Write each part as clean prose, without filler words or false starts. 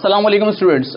अस्सलाम वालेकुम स्टूडेंट्स।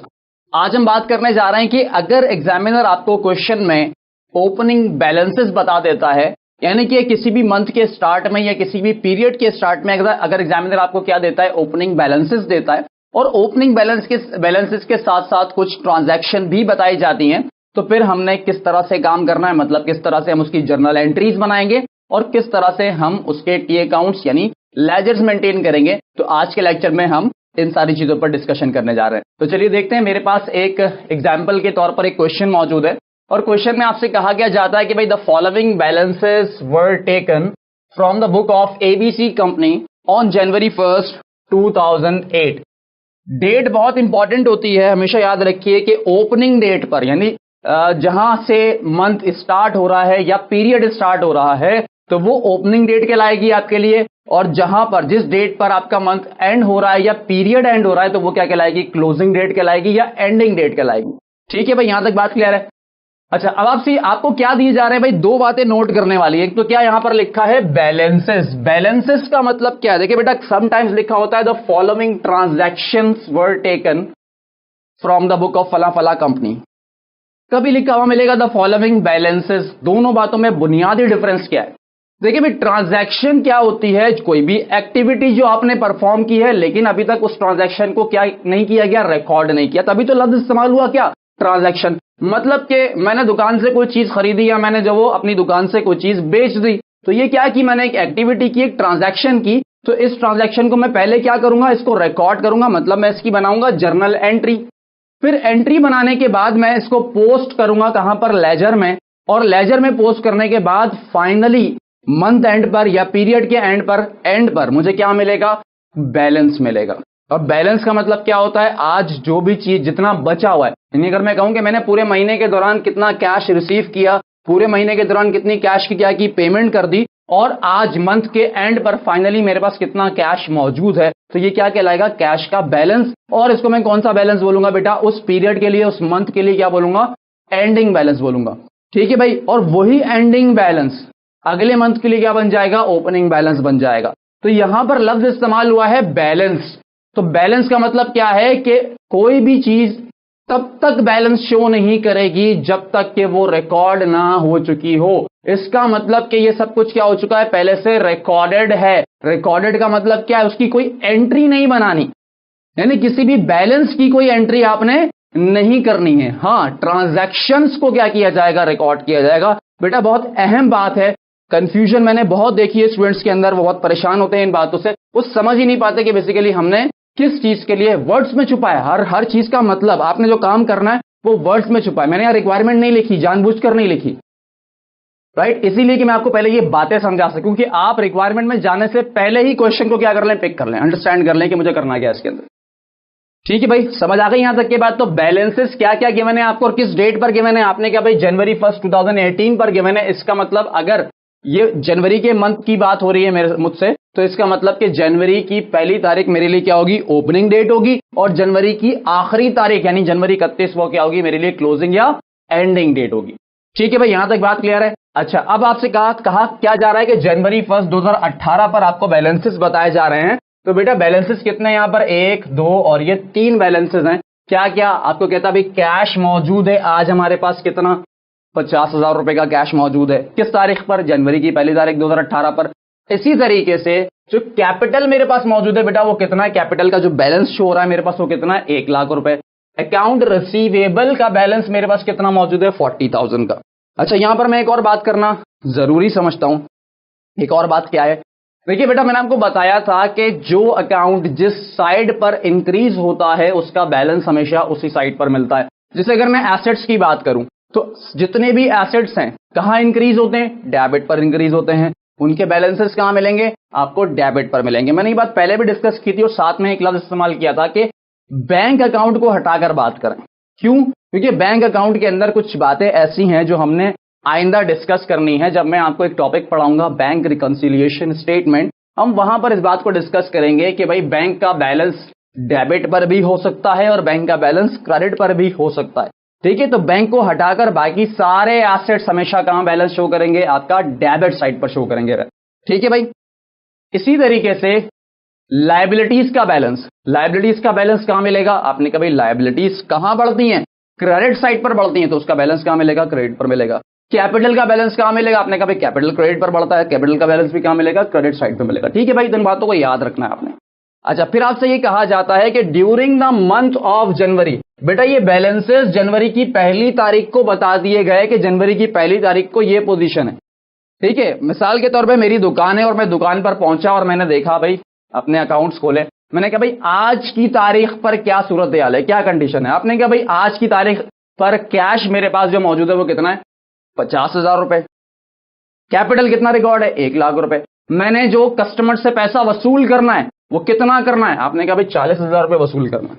आज हम बात करने जा रहे हैं कि अगर एग्जामिनर आपको क्वेश्चन में ओपनिंग बैलेंसेस बता देता है, यानी कि किसी भी मंथ के स्टार्ट में या किसी भी पीरियड के स्टार्ट में अगर एग्जामिनर आपको क्या देता है, ओपनिंग बैलेंसेस देता है और ओपनिंग बैलेंसेस के साथ साथ कुछ ट्रांजैक्शन भी बताई जाती हैं, तो फिर हमने किस तरह से काम करना है, मतलब किस तरह से हम उसकी जर्नल एंट्रीज बनाएंगे और किस तरह से हम उसके टी अकाउंट्स यानी लेजर्स मेंटेन करेंगे। तो आज के लेक्चर में हम इन सारी चीजों पर डिस्कशन करने जा रहे हैं। तो चलिए देखते हैं, मेरे पास एक एग्जाम्पल के तौर पर एक क्वेश्चन मौजूद है और क्वेश्चन में आपसे कहा गया जाता है कि भाई the following balances were taken from the book of ABC company on January 1, 2008। Date बहुत इंपॉर्टेंट होती है, हमेशा याद रखिए कि ओपनिंग डेट पर यानी जहां से मंथ स्टार्ट हो रहा है या पीरियड स्टार्ट हो रहा है तो वो ओपनिंग डेट कहलाएगी आपके लिए, और जहां पर जिस डेट पर आपका मंथ एंड हो रहा है या पीरियड एंड हो रहा है तो वो क्या कहलाएगी, क्लोजिंग डेट कहलाएगी या एंडिंग डेट कहलाएगी। ठीक है भाई, यहां तक बात क्लियर है। अच्छा, अब आपको क्या दिए जा रहे हैं भाई, दो बातें नोट करने वाली है। एक तो क्या यहां पर लिखा है बैलेंसेस। बैलेंसेस का मतलब क्या है, देखिए बेटा समटाइम्स लिखा होता है the following transactions were taken from the book of फला फला कंपनी, कभी लिखा हुआ मिलेगा द फॉलोइंग बैलेंसेस। दोनों बातों में बुनियादी डिफरेंस क्या है? देखिए भाई, ट्रांजैक्शन क्या होती है, कोई भी एक्टिविटी जो आपने परफॉर्म की है लेकिन अभी तक उस ट्रांजैक्शन को क्या नहीं किया गया, रिकॉर्ड नहीं किया, तभी तो लफ्ज इस्तेमाल हुआ क्या, ट्रांजैक्शन। मतलब कि मैंने दुकान से कोई चीज खरीदी या मैंने जो वो अपनी दुकान से कोई चीज बेच दी, तो ये क्या कि मैंने एक एक्टिविटी की, एक ट्रांजैक्शन की। तो इस ट्रांजैक्शन को मैं पहले क्या करूंगा, इसको रिकॉर्ड करूंगा, मतलब मैं इसकी बनाऊंगा जर्नल एंट्री। फिर एंट्री बनाने के बाद मैं इसको पोस्ट करूंगा कहां पर, लेजर में, और लेजर में पोस्ट करने के बाद फाइनली मंथ एंड पर या पीरियड के एंड पर मुझे क्या मिलेगा, बैलेंस मिलेगा। और बैलेंस का मतलब क्या होता है, आज जो भी चीज जितना बचा हुआ है, यानी अगर मैं कहूं कि मैंने पूरे महीने के दौरान कितना कैश रिसीव किया, पूरे महीने के दौरान कितनी कैश की क्या की पेमेंट कर दी, और आज मंथ के एंड पर फाइनली मेरे पास कितना कैश मौजूद है, तो ये क्या कहलाएगा, कैश का बैलेंस। और इसको मैं कौन सा बैलेंस बोलूंगा बेटा, उस पीरियड के लिए, उस मंथ के लिए क्या बोलूंगा, एंडिंग बैलेंस बोलूंगा। ठीक है भाई, और वही एंडिंग बैलेंस अगले मंथ के लिए क्या बन जाएगा, ओपनिंग बैलेंस बन जाएगा। तो यहां पर लफ्ज इस्तेमाल हुआ है बैलेंस। तो बैलेंस का मतलब क्या है कि कोई भी चीज तब तक बैलेंस शो नहीं करेगी जब तक कि वो रिकॉर्ड ना हो चुकी हो। इसका मतलब कि ये सब कुछ क्या हो चुका है, पहले से रिकॉर्डेड है। रिकॉर्डेड का मतलब क्या है, उसकी कोई एंट्री नहीं बनानी, यानी किसी भी बैलेंस की कोई एंट्री आपने नहीं करनी है। हां, ट्रांजैक्शंस को क्या किया जाएगा, रिकॉर्ड किया जाएगा। बेटा बहुत अहम बात है, कंफ्यूजन मैंने बहुत देखी है स्टूडेंट्स के अंदर, वो बहुत परेशान होते हैं इन बातों से, वो समझ ही नहीं पाते कि बेसिकली हमने किस चीज के लिए वर्ड्स में छुपा है। हर चीज का मतलब आपने जो काम करना है वो वर्ड्स में छुपा है। मैंने यहाँ रिक्वायरमेंट नहीं लिखी, जानबूझकर नहीं लिखी, राइट, इसीलिए कि मैं आपको पहले ये बातें समझा सकूं कि आप रिक्वायरमेंट में जाने से पहले ही क्वेश्चन को क्या कर लें, पिक कर लें, अंडरस्टैंड कर लें कि मुझे करना क्या है इसके अंदर। ठीक है भाई, समझ आ गई यहां तक के बाद। तो बैलेंसेस क्या क्या गिवन है आपको और किस डेट पर गिवन है, आपने क्या भाई जनवरी 1, 2018 पर गिवन है। इसका मतलब अगर ये जनवरी के मंथ की बात हो रही है मेरे मुझसे, तो इसका मतलब कि जनवरी की पहली तारीख मेरे लिए क्या होगी, ओपनिंग डेट होगी, और जनवरी की आखिरी तारीख यानी जनवरी 31 वो क्या होगी, मेरे लिए क्लोजिंग या एंडिंग डेट होगी। ठीक है भाई, यहां तक बात क्लियर है। अच्छा, अब आपसे कहा क्या जा रहा है कि जनवरी 1, 2018 पर आपको बैलेंसेस बताए जा रहे हैं। तो बेटा बैलेंसेस कितने यहां पर, 1, 2 और ये 3 बैलेंसेस हैं। क्या क्या आपको कहता भाई, कैश मौजूद है आज हमारे पास कितना, 50,000 रुपए का कैश मौजूद है। किस तारीख पर, जनवरी की पहली तारीख 2018 पर। इसी तरीके से जो कैपिटल मेरे पास मौजूद है बेटा वो कितना है, कैपिटल का जो बैलेंस शो हो रहा है मेरे पास वो कितना है, 1 लाख रुपए। अकाउंट रिसीवेबल का बैलेंस मेरे पास कितना मौजूद है, 40,000 का। अच्छा, यहां पर मैं एक और बात करना जरूरी समझता हूं। एक और बात क्या है, देखिए बेटा मैंने आपको बताया था कि जो अकाउंट जिस साइड पर इंक्रीज होता है उसका बैलेंस हमेशा उसी साइड पर मिलता है। जैसे अगर मैं एसेट्स की बात करूं तो जितने भी एसेट्स हैं कहां इंक्रीज होते हैं, डेबिट पर इंक्रीज होते हैं। उनके बैलेंसेस कहां मिलेंगे, आपको डेबिट पर मिलेंगे। मैंने ये बात पहले भी डिस्कस की थी और साथ में एक लफ्ज इस्तेमाल किया था कि बैंक अकाउंट को हटाकर बात करें। क्यों, क्योंकि बैंक अकाउंट के अंदर कुछ बातें ऐसी हैं जो हमने आइंदा डिस्कस करनी है। जब मैं आपको एक टॉपिक पढ़ाऊंगा बैंक रिकंसिलिएशन स्टेटमेंट, हम वहां पर इस बात को डिस्कस करेंगे कि भाई बैंक का बैलेंस डेबिट पर भी हो सकता है और बैंक का बैलेंस क्रेडिट पर भी हो सकता है। ठीक है, तो बैंक को हटाकर बाकी सारे एसेट्स हमेशा कहां बैलेंस शो करेंगे, आपका डेबिट साइड पर शो करेंगे। ठीक है भाई, इसी तरीके से लायबिलिटीज का बैलेंस, लायबिलिटीज का बैलेंस कहां मिलेगा? आपने कहा भाई लायबिलिटीज कहां बढ़ती हैं? क्रेडिट साइड पर बढ़ती हैं, तो उसका बैलेंस कहां मिलेगा? क्रेडिट पर मिलेगा। कैपिटल का बैलेंस कहां मिलेगा? आपने कहा भाई कैपिटल क्रेडिट पर बढ़ता है, कैपिटल का बैलेंस भी कहां मिलेगा? क्रेडिट साइड पर मिलेगा। ठीक है भाई, इन बातों को याद रखना है आपने। अच्छा, फिर आपसे ये कहा जाता है कि during the month of January, बेटा ये बैलेंसेस जनवरी की पहली तारीख को बता दिए गए कि जनवरी की पहली तारीख को ये पोजीशन है। ठीक है, मिसाल के तौर पे मेरी दुकान है और मैं दुकान पर पहुंचा और मैंने देखा भाई, अपने अकाउंट्स खोले, मैंने कहा भाई आज की तारीख पर क्या सूरत हाल है, क्या कंडीशन है? आपने कहा भाई आज की तारीख पर कैश मेरे पास जो मौजूद है वो कितना है? 50,000 रुपए। कैपिटल कितना रिकॉर्ड है? 1,00,000 रुपए। मैंने जो कस्टमर से पैसा वसूल करना है वो कितना करना है? आपने कहा भाई 40,000 रुपए वसूल करना है।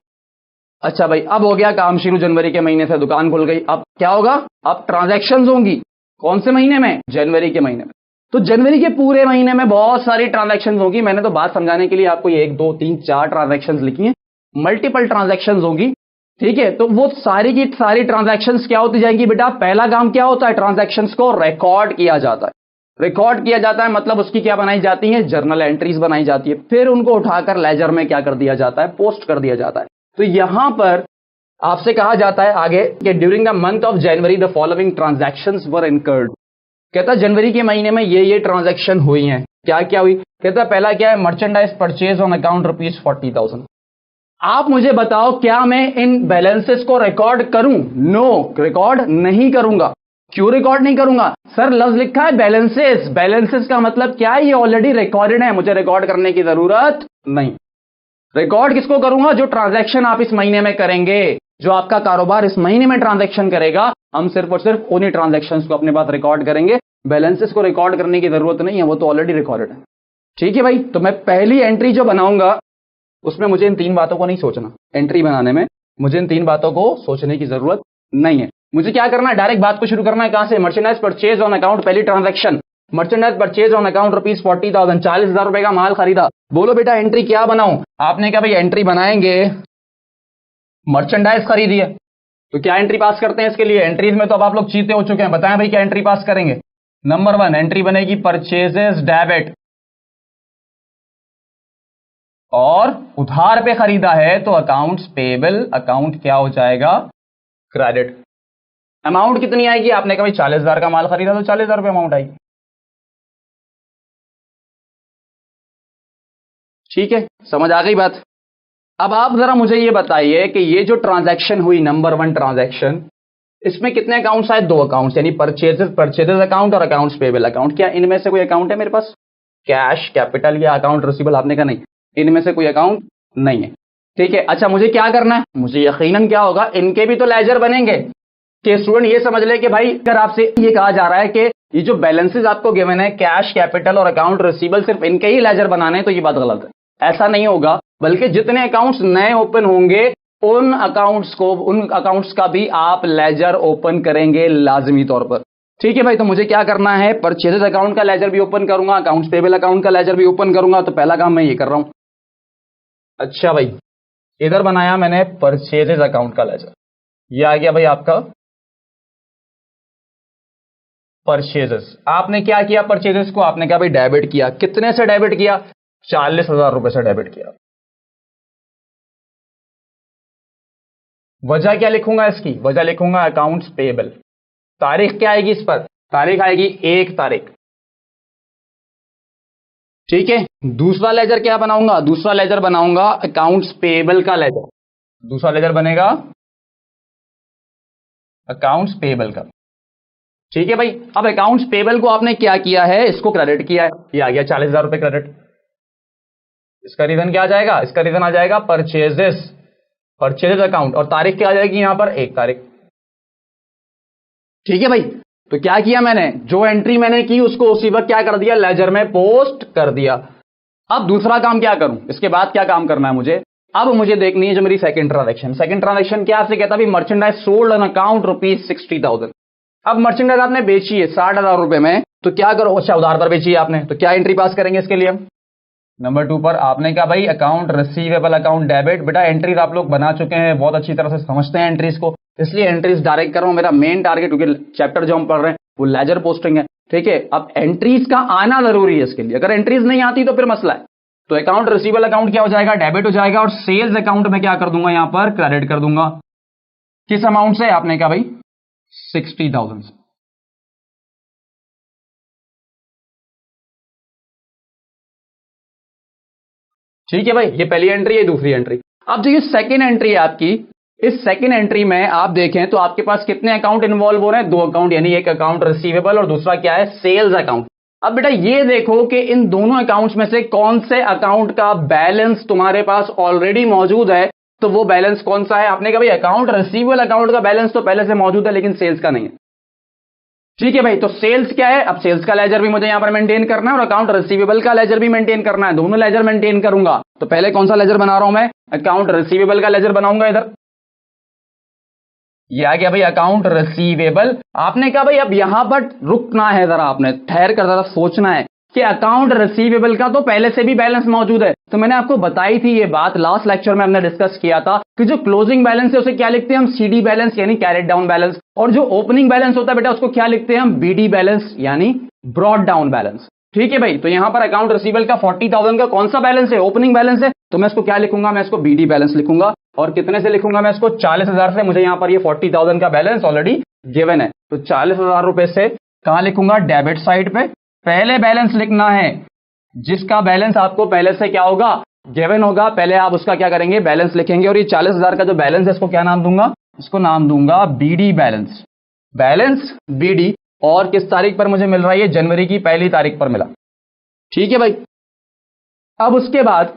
अच्छा भाई, अब हो गया काम शुरू, जनवरी के महीने से दुकान खुल गई। अब क्या होगा? अब ट्रांजैक्शंस होंगी। कौन से महीने में? जनवरी के महीने में। तो जनवरी के पूरे महीने में बहुत सारी ट्रांजैक्शंस होगी। मैंने तो बात समझाने के लिए आपको 1 2 3 4 ट्रांजैक्शंस लिखी हैं, मल्टीपल ट्रांजैक्शंस होगी। ठीक है, तो वो सारी की सारी ट्रांजैक्शंस क्या होती जाएंगी बेटा? पहला काम क्या होता है? ट्रांजैक्शंस को रिकॉर्ड किया जाता है। रिकॉर्ड किया जाता है मतलब उसकी क्या बनाई जाती है? जर्नल एंट्रीज बनाई जाती है। फिर उनको उठाकर लेजर में क्या कर दिया जाता है? पोस्ट कर दिया जाता है। तो यहां पर आपसे कहा जाता है आगे कि during the month of January the following transactions were incurred. कहता है जनवरी के महीने में ये ट्रांजैक्शन हुई हैं। क्या क्या हुई? कहता है पहला क्या है? Merchandise purchase on account ₹40,000। आप मुझे बताओ, क्या मैं इन बैलेंसेस को रिकॉर्ड करूं? नो, रिकॉर्ड नहीं करूंगा। क्यों रिकॉर्ड नहीं करूंगा? सर लफ्ज लिखा है बैलेंसेस, बैलेंसेस का मतलब क्या है? ये ऑलरेडी रिकॉर्डेड है, मुझे रिकॉर्ड करने की जरूरत नहीं। रिकॉर्ड किसको करूंगा? जो ट्रांजैक्शन आप इस महीने में करेंगे, जो आपका कारोबार इस महीने में ट्रांजैक्शन करेगा, हम सिर्फ और सिर्फ उन्हीं ट्रांजैक्शंस को अपने पास रिकॉर्ड करेंगे। बैलेंसेस को रिकॉर्ड करने की जरूरत नहीं है, वो तो ऑलरेडी रिकॉर्डेड है। ठीक है भाई, तो मैं पहली एंट्री जो बनाऊंगा उसमें मुझे इन 3 बातों को नहीं सोचना। एंट्री बनाने में मुझे इन 3 बातों को सोचने की जरूरत नहीं है। मुझे क्या करना है? डायरेक्ट बात को शुरू करना है। कहां से? मर्चेंडाइज परचेज ऑन अकाउंट, पहली transaction merchandise purchase on account ₹40,000, 40,000 रुपए का माल खरीदा। बोलो बेटा एंट्री क्या बनाऊं? आपने कहा भाई एंट्री बनाएंगे मर्चेंडाइज खरीदी है, तो क्या एंट्री पास करते हैं इसके लिए? एंट्रीज में तो अब आप लोग चीते हो चुके हैं, बताएं भाई क्या एंट्री पास करेंगे? नंबर 1 एंट्री बनेगी परचेजेस डेबिट, और उधार पे खरीदा है तो अकाउंट्स पेबल, अकाउंट क्या हो जाएगा? क्रेडिट। अमाउंट कितनी आएगी? आपने कहा भाई 40,000 का माल खरीदा तो 40,000 रुपए अमाउंट आएगी। ठीक है, समझ आ गई बात? अब आप जरा मुझे ये बताइए कि ये जो ट्रांजैक्शन हुई, नंबर 1 ट्रांजैक्शन, इसमें कितने अकाउंट्स आए? 2 अकाउंट्स, यानी परचेजेस अकाउंट और अकाउंट्स पेबल अकाउंट। क्या इनमें से कोई अकाउंट है मेरे पास? कैश, कैपिटल या अकाउंट रिसीवेबल? आपने कहा नहीं, इनमें से कोई अकाउंट नहीं है। ठीक है, अच्छा मुझे क्या करना है? मुझे यकीनन क्या होगा, इनके भी तो लेजर बनेंगे। कि स्टूडेंट ये समझ ले कि भाई अगर आपसे ये कहा जा रहा है कि ये जो बैलेंसेस आपको गिवन है, कैश, कैपिटल और अकाउंट रिसीवेबल, सिर्फ इनके ही लेजर बनाने हैं, तो ये बात गलत है। ऐसा नहीं होगा, बल्कि जितने अकाउंट्स नए ओपन होंगे उन अकाउंट्स का भी आप लेजर ओपन करेंगे लाजमी तौर पर। ठीक है भाई, तो मुझे क्या करना है? परचेजेस अकाउंट का लेजर भी ओपन करूंगा, अकाउंट्स पेबल अकाउंट का लेजर भी ओपन करूंगा। तो पहला काम मैं ये कर रहा हूं। अच्छा भाई, इधर बनाया मैंने परचेजेस अकाउंट का लेजर, ये आ गया भाई आपका परचेजेस। आपने क्या किया? परचेजेस को आपने क्या भाई डेबिट किया। कितने से डेबिट किया? 40,000 रुपए से डेबिट किया। वजह क्या लिखूंगा इसकी? वजह लिखूंगा अकाउंट्स पेबल। तारीख क्या आएगी इस पर? तारीख आएगी 1 तारीख। ठीक है, दूसरा लेजर क्या बनाऊंगा? दूसरा लेजर बनाऊंगा अकाउंट्स पेबल का लेजर। दूसरा लेजर बनेगा अकाउंट्स पेबल का। ठीक है भाई, अब अकाउंट्स पेबल को आपने क्या किया है? इसको क्रेडिट किया है, ये आ गया 40,000 रुपए क्रेडिट। इसका रीजन क्या आ जाएगा? इसका रीजन आ जाएगा परचेजेस, परचेजेस अकाउंट, और तारीख क्या आ जाएगी यहां पर? 1 तारीख। ठीक है भाई, तो क्या किया मैंने? जो एंट्री मैंने की उसको उसी वक्त क्या कर दिया? लेजर में पोस्ट कर दिया। अब दूसरा काम क्या करूं? इसके बाद क्या काम करना है मुझे? अब मुझे देखनी है जो मेरी सेकंड ट्रांजैक्शन। सेकंड ट्रांजैक्शन क्या आपसे कहता है? Merchandise sold on account ₹60,000। अब मर्चेंडाइज आपने बेची है 60,000 रुपए में, तो क्या करो? अच्छा, उधार पर बेची है आपने, तो क्या एंट्री पास करेंगे इसके लिए? नंबर 2 पर आपने कहा भाई अकाउंट रिसीवेबल अकाउंट डेबिट। बेटा एंट्रीज आप लोग बना चुके हैं, बहुत अच्छी तरह से समझते हैं एंट्रीज को, इसलिए एंट्रीज डायरेक्ट कर रहा हूं। मेरा मेन टारगेट, क्योंकि चैप्टर जो हम पढ़ रहे हैं वो लेजर पोस्टिंग है। ठीक है, अब एंट्रीज का आना जरूरी है इसके लिए। अगर एंट्रीज नहीं आती तो फिर मसला है। तो अकाउंट रिसीवेबल अकाउंट क्या हो जाएगा, डेबिट हो जाएगा, और सेल्स अकाउंट में क्या कर दूंगा, यहां पर क्रेडिट कर दूंगा। किस अमाउंट से, आपने कहा भाई 60,000 से। ठीक है भाई, ये पहली एंट्री है, दूसरी एंट्री। अब जो ये सेकेंड एंट्री है आपकी, इस सेकेंड एंट्री में आप देखें तो आपके पास कितने अकाउंट इन्वॉल्व हो रहे हैं, 2 अकाउंट, यानी एक अकाउंट रिसीवेबल और दूसरा क्या है, सेल्स अकाउंट। अब बेटा ये देखो कि इन दोनों अकाउंट्स में से कौन से अकाउंट का बैलेंस तुम्हारे पास ऑलरेडी मौजूद है, तो वो बैलेंस कौन सा है। आपने कहा भाई अकाउंट रिसीवेबल अकाउंट का बैलेंस तो पहले से मौजूद है लेकिन सेल्स का नहीं है। ठीक है भाई, तो सेल्स क्या है, अब सेल्स का लेजर भी मुझे यहां पर मेंटेन करना है और अकाउंट रिसीवेबल का लेजर भी मेंटेन करना है, दोनों लेजर मेंटेन करूंगा। तो पहले कौन सा लेजर बना रहा हूं मैं, अकाउंट रिसीवेबल का लेजर बनाऊंगा। इधर ये आ गया भाई अकाउंट रिसीवेबल। आपने कहा भाई अब यहां पर रुकना है, जरा आपने ठहर कर जरा सोचना है कि अकाउंट रिसीवेबल का तो पहले से भी बैलेंस मौजूद है। तो मैंने आपको बताई थी ये बात, लास्ट लेक्चर में हमने डिस्कस किया था कि जो क्लोजिंग बैलेंस है उसे क्या लिखते हैं हम, सीडी बैलेंस यानी कैरेट डाउन बैलेंस, और जो ओपनिंग बैलेंस होता है बेटा उसको क्या लिखते हैं हम, बीडी बैलेंस यानी ब्रॉड डाउन बैलेंस। ठीक है भाई, तो यहां पर अकाउंट रिसीवेबल का 40,000 का कौन सा बैलेंस है, ओपनिंग बैलेंस है, तो मैं इसको क्या लिखूंगा, मैं इसको बीडी बैलेंस लिखूंगा। और कितने से लिखूंगा, मैं इसको 40,000 से, मुझे यहां पर ये 40,000 का बैलेंस ऑलरेडी गिवन है, तो 40,000 रुपए से कहां लिखूंगा, डेबिट साइड पे पहले बैलेंस लिखना है, जिसका बैलेंस आपको पहले से क्या होगा, गिवन होगा। पहले आप उसका क्या करेंगे, बैलेंस लिखेंगे, और ये 40,000 का जो बैलेंस है इसको क्या नाम दूंगा, इसको नाम दूंगा बीडी बैलेंस, बैलेंस बीडी। और किस तारीख पर मुझे मिल रहा है, ये जनवरी की 1 तारीख पर मिला। ठीक है भाई, अब उसके बाद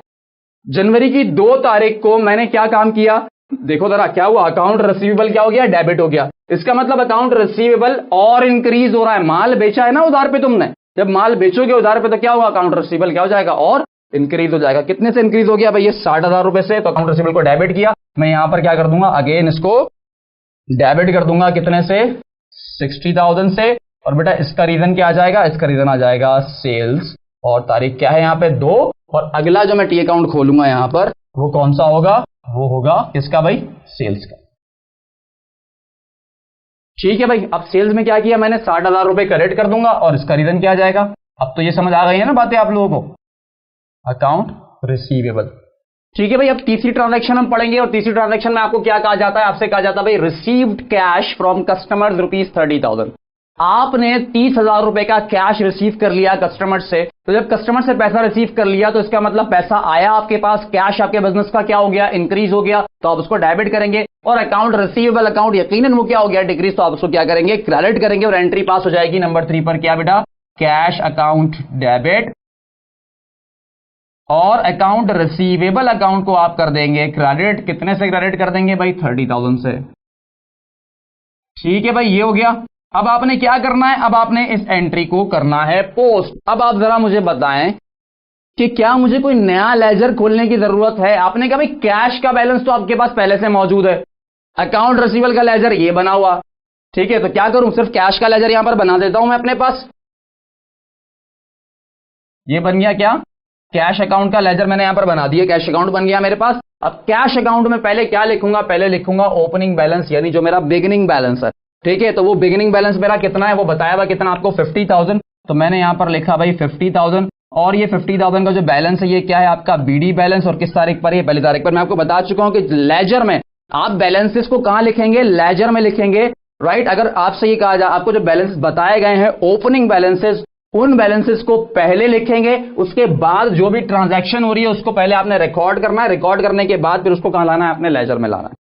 जनवरी की 2 तारीख को मैंने क्या काम किया, देखो जरा क्या हुआ, अकाउंट रिसीवेबल क्या हो गया, डेबिट हो गया। इसका मतलब अकाउंट रिसीवेबल और इंक्रीज हो रहा है, माल बेचा है ना उधार पे तुमने, जब माल बेचोगे उधार पे तो क्या होगा, अकाउंट रिसीवेबल क्या हो जाएगा, और इंक्रीज हो जाएगा। कितने से इंक्रीज हो गया भाई, ये 60,000 रुपए से, तो अकाउंट रिसीवेबल को डेबिट किया। मैं यहां पर क्या कर दूंगा, अगेन इसको डेबिट कर दूंगा, कितने से, 60,000 से। और बेटा इसका रीजन क्या आ जाएगा, इसका रीजन आ जाएगा सेल्स, और तारीख क्या है यहां पे 2, और अगला जो मैं टी अकाउंट खोलूंगा यहां पर वो कौन सा होगा, वो होगा किसका भाई, सेल्स का। ठीक है भाई, अब सेल्स में क्या किया मैंने, 60,000 रुपए क्रेडिट कर दूंगा, और इसका रीजन क्या आ जाएगा। अब तो ये समझ आ गई है ना बातें आप लोगों को, अकाउंट रिसीवेबल। ठीक है भाई, अब तीसरी ट्रांजैक्शन हम पढ़ेंगे, और तीसरी ट्रांजैक्शन में आपको क्या कहा जाता है, आपसे कहा जाता है भाई रिसीव्ड कैश फ्रॉम कस्टमर्स ₹30,000। आपने 30,000 रुपए का कैश रिसीव कर लिया कस्टमर से, तो जब कस्टमर से पैसा रिसीव कर लिया तो इसका मतलब पैसा आया आपके पास, कैश आपके बिजनेस का क्या हो गया, इंक्रीज हो गया, तो आप उसको डेबिट करेंगे। और अकाउंट रिसीवेबल अकाउंट यकीनन वो क्या हो गया, डिक्रीज, तो आप उसको क्या करेंगे, क्रेडिट करेंगे, और एंट्री पास हो जाएगी नंबर 3 पर, क्या बेटा, कैश अकाउंट डेबिट, और अकाउंट रिसीवेबल अकाउंट को आप कर देंगे क्रेडिट। कितने से क्रेडिट कर देंगे भाई, 30,000 से। ठीक है भाई, ये हो गया। अब आपने क्या करना है, अब आपने इस एंट्री को करना है पोस्ट। अब आप जरा मुझे बताएं कि क्या मुझे कोई नया लेजर खोलने की जरूरत है। आपने कहा भाई कैश का बैलेंस तो आपके पास पहले से मौजूद है, अकाउंट रिसीवेबल का लेजर ये बना हुआ, ठीक है, तो क्या करूं, सिर्फ कैश का लेजर यहां पर बना देता हूं मैं अपने पास। ये बन गया क्या, कैश अकाउंट का लेजर मैंने यहां पर बना दिया, कैश अकाउंट बन गया मेरे पास। अब कैश अकाउंट में पहले क्या लिखूंगा, पहले लिखूंगा ओपनिंग बैलेंस, यानी जो मेरा बिगिनिंग बैलेंस है। ठीक है, तो वो बिगिनिंग बैलेंस मेरा कितना है, वो बताया हुआ कितना आपको, 50,000। तो मैंने यहां पर लिखा भाई 50,000, और ये 50,000 का जो बैलेंस है ये क्या है आपका, बीडी बैलेंस। और किस तारीख पर, ये 1 तारीख पर। मैं आपको बता चुका हूं कि लेजर में आप बैलेंसेस को कहां लिखेंगे, लेजर में लिखेंगे, राइट। अगर आपसे ये कहा जाए, आपको जो बैलेंस बताए गए हैं ओपनिंग बैलेंसेस, उन बैलेंसेस को पहले लिखेंगे, उसके बाद जो भी ट्रांजैक्शन हो रही है उसको पहले आपने रिकॉर्ड करना है, रिकॉर्ड करने के बाद फिर उसको कहां लाना है, अपने लेजर में लाना है।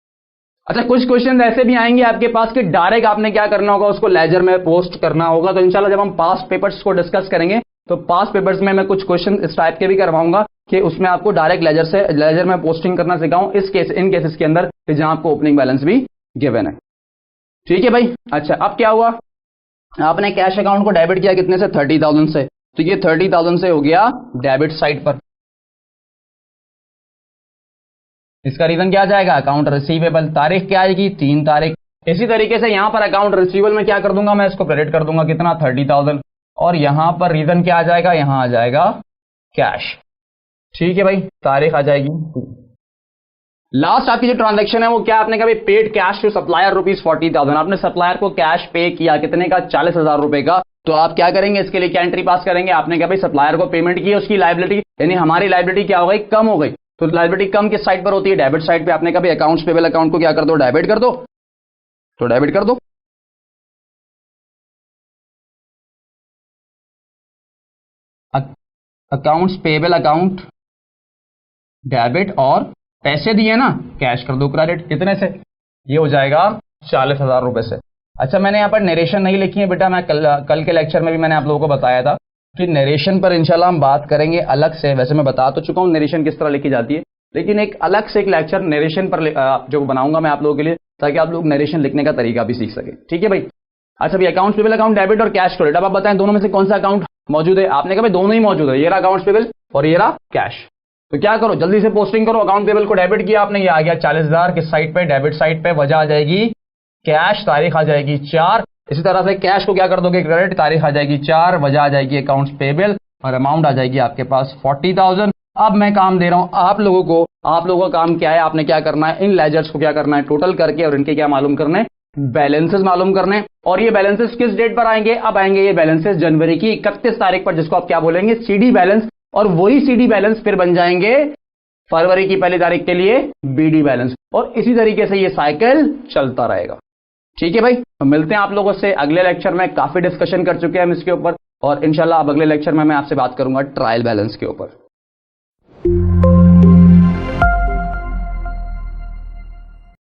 अच्छा, कुछ क्वेश्चन ऐसे भी आएंगे आपके पास कि डायरेक्ट आपने क्या करना होगा, उसको लेजर में पोस्ट करना होगा। तो इंशाल्लाह जब हम पास्ट पेपर्स को डिस्कस करेंगे तो पास्ट पेपर्स में मैं कुछ क्वेश्चन इस टाइप के भी करवाऊंगा कि उसमें आपको डायरेक्ट लेजर में पोस्टिंग करना सिखाऊं, इन केसेस के अंदर जहां आपको ओपनिंग बैलेंस भी गिवन है। ठीक है भाई। अच्छा, अब क्या हुआ, आपने कैश अकाउंट को डेबिट किया कितने से, 30,000 से, तो ये 30,000 से हो गया डेबिट साइड पर। इसका रीजन क्या आ जाएगा, अकाउंट रिसीवेबल। तारीख क्या आएगी, 3 तारीख। इसी तरीके से यहां पर अकाउंट रिसीवेबल में क्या कर दूंगा, मैं इसको क्रेडिट कर दूंगा, कितना, 30,000। और यहां पर रीजन क्या आ जाएगा, यहां आ जाएगा कैश। ठीक है भाई, तारीख आ जाएगी। लास्ट आपकी जो ट्रांजैक्शन है वो क्या, आपने कहा पेड कैश टू सप्लायर ₹40,000। आपने सप्लायर को कैश पे किया कितने का, 40,000 रुपए का। तो आप क्या करेंगे, इसके लिए क्या एंट्री पास करेंगे, आपने क्या भाई सप्लायर को पेमेंट की, उसकी लायबिलिटी, यानी हमारी लायबिलिटी क्या हो गई, कम हो गई। तो लायबिलिटी कम किस साइड पर होती है, डेबिट साइड पे। आपने कहा भाई अकाउंट्स पेबल अकाउंट को क्या कर दो, डेबिट कर दो, तो डेबिट कर दो। अकाउंट्स पेबल अकाउंट डेबिट, और पैसे दिए ना, कैश कर दो क्रेडिट। कितने से, ये हो जाएगा 40,000 रुपए से। अच्छा, मैंने यहाँ पर नरेशन नहीं लिखी है बेटा, मैं कल के लेक्चर में भी मैंने आप लोगों को बताया था कि नरेशन पर इंशाल्लाह हम बात करेंगे अलग से। वैसे मैं बता तो चुका हूँ नरेशन किस तरह लिखी जाती है, लेकिन एक अलग से एक लेक्चर नरेशन पर जो बनाऊंगा मैं आप लोगों के लिए, ताकि आप लोग नरेशन लिखने का तरीका भी सीख सके। ठीक है भाई। अच्छा भाई, अकाउंट्स पेबल अकाउंट डेबिट और कैश क्रेडिट, अब आप बताएं दोनों में से कौन सा अकाउंट मौजूद है। आपने कहा भाई दोनों ही मौजूद है, ये रहा अकाउंट्स पेबल और ये रहा कैश। तो क्या करो, जल्दी से पोस्टिंग करो। अकाउंट पेबल को डेबिट किया आपने, ये आ गया 40,000 किस साइड पे, डेबिट साइड पे, वजह आ जाएगी कैश, तारीख आ जाएगी 4। इसी तरह से कैश को क्या कर दोगे, क्रेडिट, तारीख आ जाएगी 4, वजह आ जाएगी अकाउंट्स पेबल, और अमाउंट आ जाएगी आपके पास 40,000। अब मैं काम दे रहा हूं आप लोगों को, आप लोगों का काम क्या है, आपने क्या करना है, इन लेजर्स को क्या करना है, टोटल करके, और इनके क्या मालूम करने, बैलेंसेस मालूम करने। और ये बैलेंसेस किस डेट पर आएंगे, अब आएंगे ये बैलेंसेस जनवरी की 31 तारीख पर, जिसको आप क्या बोलेंगे, सीडी बैलेंस। और वही सीडी बैलेंस फिर बन जाएंगे फरवरी की 1 तारीख के लिए बीडी बैलेंस, और इसी तरीके से ये साइकिल चलता रहेगा। ठीक है भाई, तो मिलते हैं आप लोगों से अगले लेक्चर में। काफी डिस्कशन कर चुके हैं हम इसके ऊपर, और इंशाल्लाह अब अगले लेक्चर में मैं आपसे बात करूंगा ट्रायल बैलेंस के ऊपर।